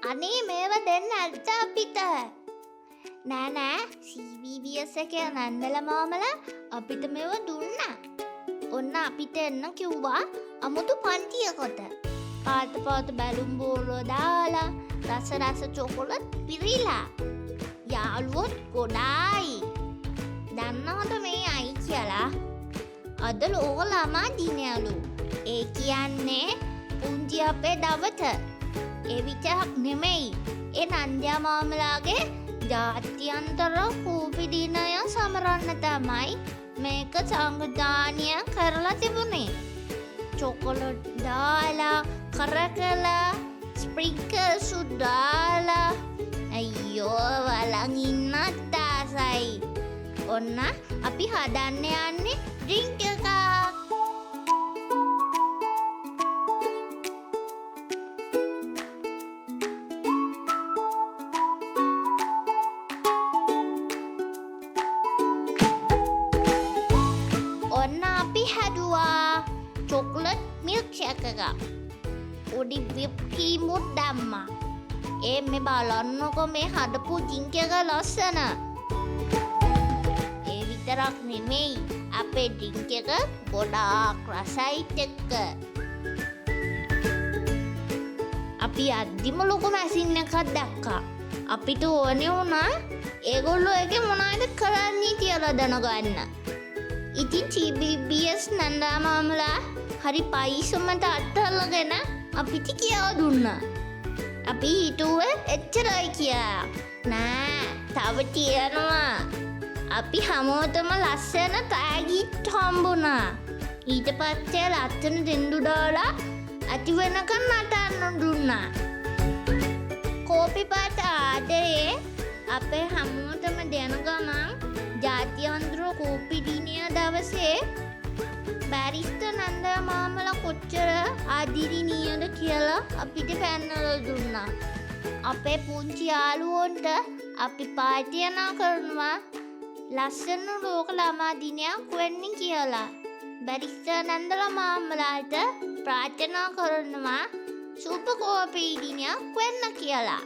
අනේ මේව දෙන්න ඇත්ත අපිට. නෑ CVBS එකේ නන්දලා මාමලා අපිට මේව දුන්නා. ඔන්න අපිට එන්න කිව්වා අමුතු පන්තියකට. පාට බැලුම් බෝලෝ දාලා රස චොකොලට් පිරීලා. යාළුවොත් ගොඩායි. දන්නවද මේ අයි කියලා? අද ලෝක ළමා දිනයලු. ඒ කියන්නේ පුංචි අපේ දවත. ඒ විතරක් නෙමෙයි. ඒ නන්දියා මාමලාගේ ජාත්‍යන්තර කූපි දිනය සමරන්න තමයි මේක සංවිධානය කරලා තිබුණේ. චොකොලට් දාලා කරකලා ස්ප්‍රින්කල්ස් දාලා අයියෝ වලන් ඉන්නත් ආසයි. ඔන්න අපි හදන්න යන්නේ ඩ්‍රින්ක් එකක්. ඔන්න අපි හැදුවා චොක්ලට් මිල්ක් ෂේක් එකක්. උඩි විප් ක්‍රීම් උත් දැම්මා. මේ බලන්නකො මේ හදපු ඩ්‍රින්ක් එක ලස්සන. ඒ විතරක් නෙමෙයි අපේ ඩ්‍රින්ක් එක ගොඩාක් රසයිත් එක්ක. අපි අද්දිම ලොකු මැෂින් එකක් දැක්කා. අපිට ඕනේ වුණා ඒගොල්ලෝ එකේ මොනවද කරන්නේ කියලා දැනගන්න. ඉතින් CBBS නන්දා මාමලා හරි පයිසමට අත්හල්ලගෙන අපිට කියලා දුන්නා. අපි හිතුවේ එච්චරයි කියලා. නෑ තව තියෙනවා. අපි හැමෝටම ලස්සන තෑගිත් හම්බුණා. ඊට පස්සේ ලස්සන දෙන්දු දාලා ඇති වෙනකන් නටන්න දුන්නා. කෝපි පාට ආදරේ අපේ හැමෝටම දෙන ගමන් ජාත්‍යන්තර කෝපි දිනය දවසේ බැරිස්ටර් නන්දා මාමලා කොච්චර ආදරණීයද කියලා අපිට පෙන්වලා දුන්නා. අපේ පුංචි යාළුවන්ට අපි පාර්තියනා කරනවා ලස්සන ලෝක ළමා දිනයක් වෙන්න කියලා. බැරිස්ටර් නන්දලා මාමලාට ප්‍රාර්ථනා කරනවා සුබ කෝපි දිනයක් වෙන්න කියලා.